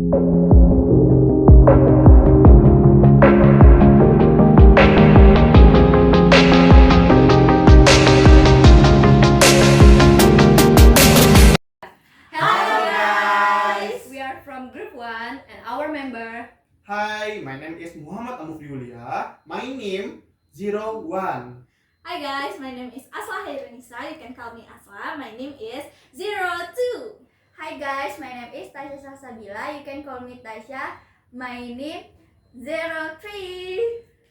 Hello guys! We are from Group 1 and our member. Hi, my name is Muhammad Amuf Yulia. My name 01. Hi guys, my name is Asla Hairunisa. You can call me Asla. My name is 02. Hi guys, my name is Tasya Sasabila. You can call me Tasya. My name 03.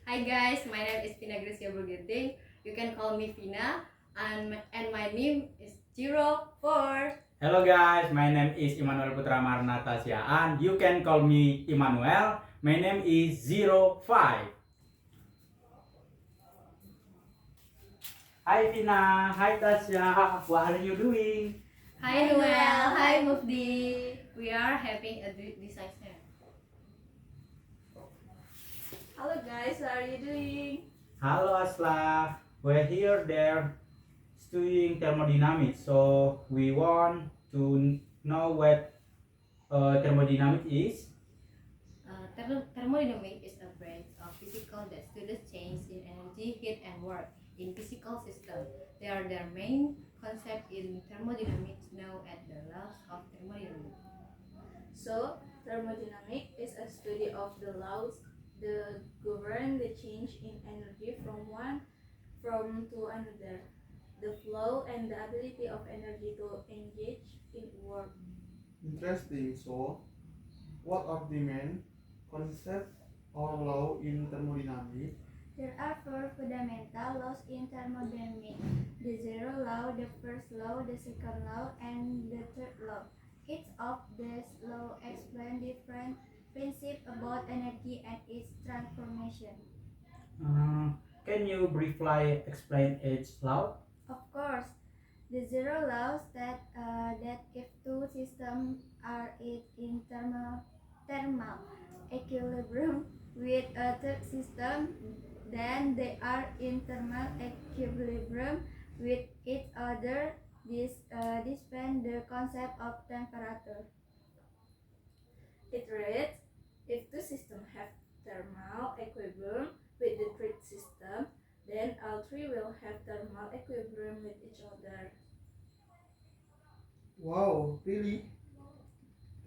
Hi guys, my name is Vina Gracia Burgeting. You can call me Vina and my name is 04. Hello guys, my name is Immanuel Putra Marnata Siaan. You can call me Immanuel. My name is 05. Hi Vina, hi Tasya. What are you doing? Hi Noel, hi Mufdi. We are having a disaster. Hello guys, how are you doing? Hello Asla. We're here there studying thermodynamics. So we want to know what thermodynamics is. Thermodynamics is a branch of physics that studies change in energy, heat, and work in physical systems. They are their main concept in thermodynamics known as the laws of thermodynamics. So, thermodynamics is a study of the laws that govern the change in energy from to another, the flow and the ability of energy to engage in work. Interesting. So, what are the main concept or law in thermodynamics? There are four fundamental laws in thermodynamics: the zero law, the first law, the second law, and the third law. Each of these laws explain different principles about energy and its transformation. Can you briefly explain each law? Of course, the zero law states that if two systems are in thermal equilibrium with a third system, then they are in thermal equilibrium with each other. This depends the concept of temperature. It reads, if two systems have thermal equilibrium with the third system, then all three will have thermal equilibrium with each other. Wow, really?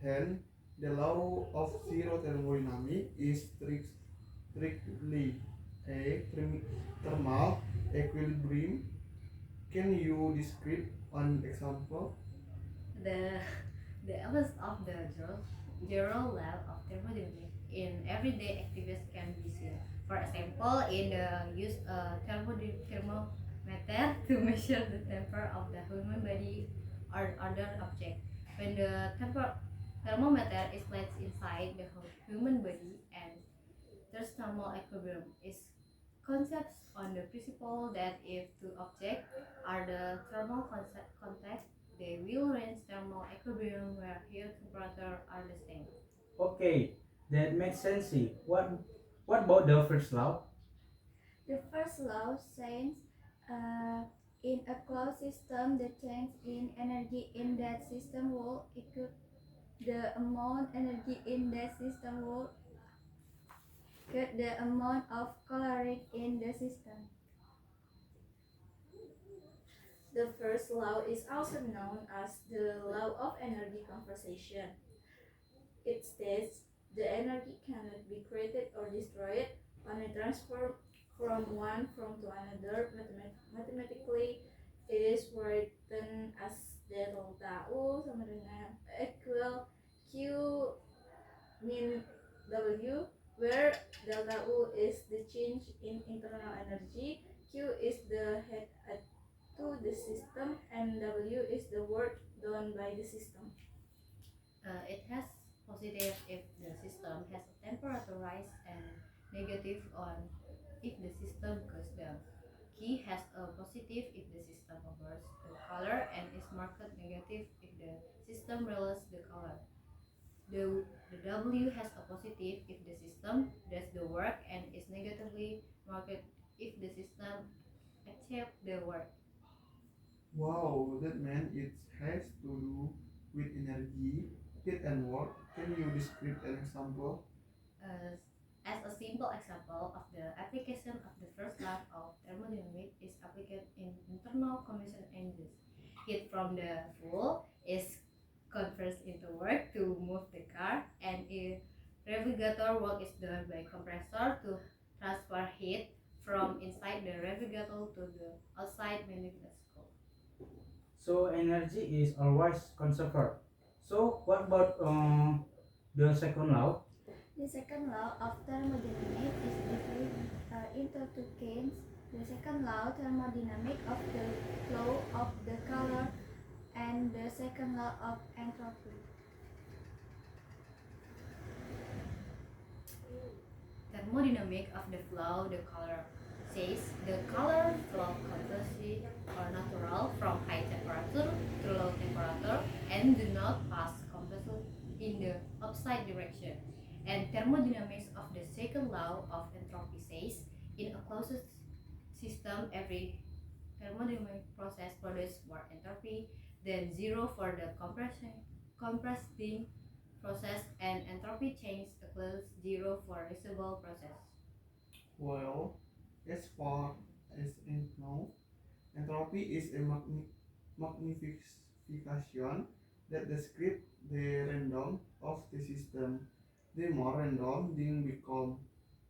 Then, the law of zero thermodynamics is strictly a thermal equilibrium. Can you describe an example? The elements of the zero law of thermodynamics in everyday activities can be seen. For example, in the use of thermometer to measure the temperature of the human body or other object. When the thermometer is placed inside the human body and there's thermal equilibrium is concepts on the principle that if two objects are the thermal contact, they will reach thermal equilibrium where here temperature are the same. Okay, that makes sense. What about the first law? The first law says in a closed system, the change in energy in that system will equal the amount energy in that system will cut the amount of caloric in the system. The first law is also known as the law of energy conservation. It states the energy cannot be created or destroyed on a transfer from one form to another. Mathematically, it is written as delta U sama dengan equal Q min W, where delta U is the change in internal energy, Q is the head to the system, and W is the work done by the system. It has positive if the system has a temperature rise and negative on if the system goes down. Key has a positive if the system covers the color and is marked negative if the system releases the color. The W has a positive if the system does the work and is negatively marked if the system accepts the work. Wow, that means it has to do with energy. heat and work. Can you describe an example? As a simple example of the application of the first law of thermodynamics is applied in internal combustion engines. Heat from the fuel is converted into work to move the car, and a refrigerator work is done by compressor to transfer heat from inside the refrigerator to the outside making it cool. So energy is always conserved. So what about the second law? The second law of thermodynamics is divided into two kinds. The second law, thermodynamic of the flow of the color, and the second law of entropy. Thermodynamic of the flow, the color says the color flow continuously or natural from high temperature to low temperature and do not pass completely in the opposite direction. And thermodynamics of the second law of entropy says in a closed system every thermodynamic process produces more entropy than zero for the compressing process, and entropy change equals zero for reversible process. Well, as far as I know, entropy is a magnification that describes the random of the system. The more random thing become,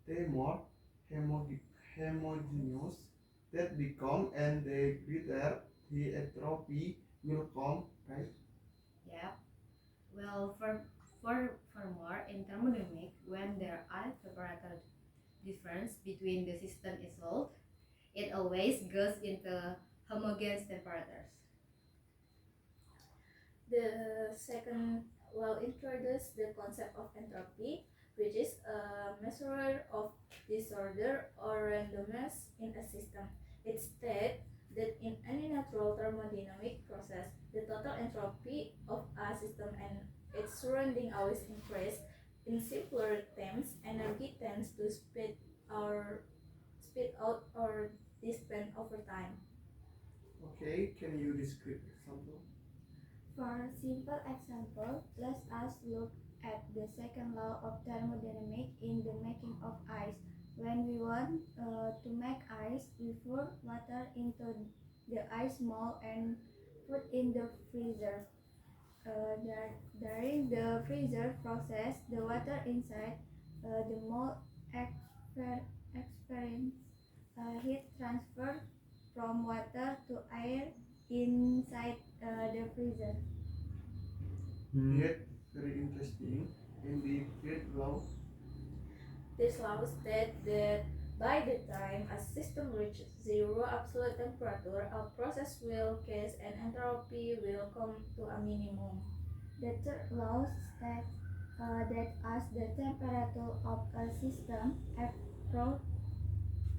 the more homogeneous that become, and the greater the entropy will come, right? Yeah. Well, for more in thermodynamic, when there are temperature difference between the system itself, it always goes into homogeneous temperatures. The second law introduces the concept of entropy, which is a measure of disorder or randomness in a system. It states that in any natural thermodynamic process, the total entropy of a system and its surrounding always increase. In simpler terms, energy tends to speed out or dissipate over time. Okay, can you describe example? For a simple example, let us look at the second law of thermodynamics in the making of ice. When we want to make ice, we pour water into the ice mold and put in the freezer. During the freezer process, the water inside the mold experience heat transfer from water to air inside the freezer. Yet, very interesting. In the third law, This law states that by the time a system reaches zero absolute temperature, a process will cease and entropy will come to a minimum. The third law states that as the temperature of a system approaches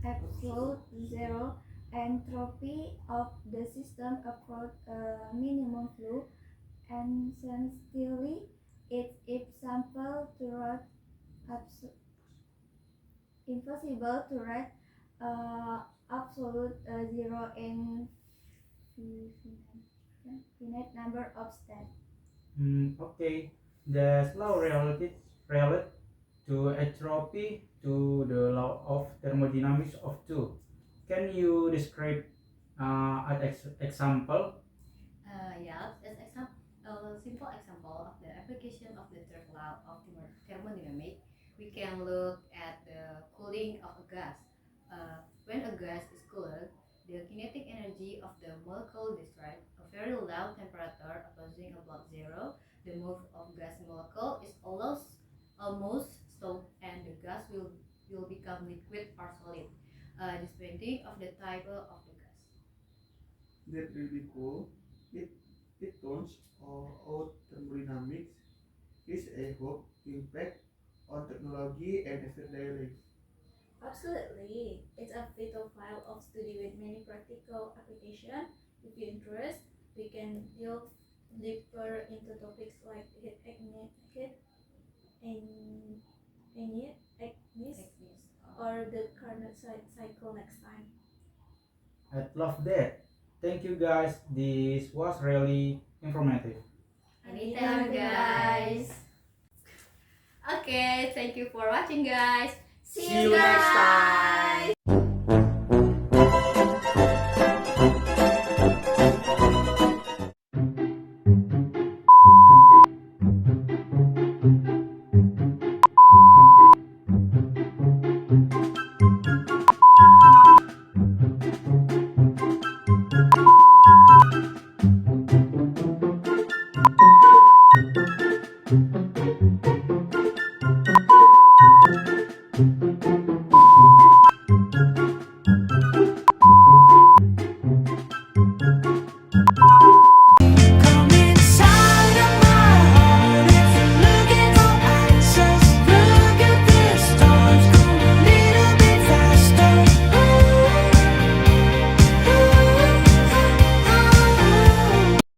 absolute zero, entropy of the system approaches a minimum flow, and essentially it's impossible to write absolute zero in finite number of steps. Okay, the law related to entropy to the law of thermodynamics of two. Can you describe an example? Yeah, as a simple example of the application of the third law of thermodynamics, we can look at the cooling of a gas. When a gas is cooled, the kinetic energy of the molecule describes a very low temperature approaching about zero. The move of gas molecule is almost stop, and the gas will become liquid or solid, depending of the type of the gas. that really cool. It it turns out thermodynamics is a hope impact on technology and everyday life. Absolutely. It's a vital file of study with many practical applications. If you're interested, we can delve deeper into topics like and Agnes, Agnes, or the Carnot cycle next time. I'd love that. Thank you guys. This was really informative. anytime, guys. Okay, thank you for watching, guys. See you next time.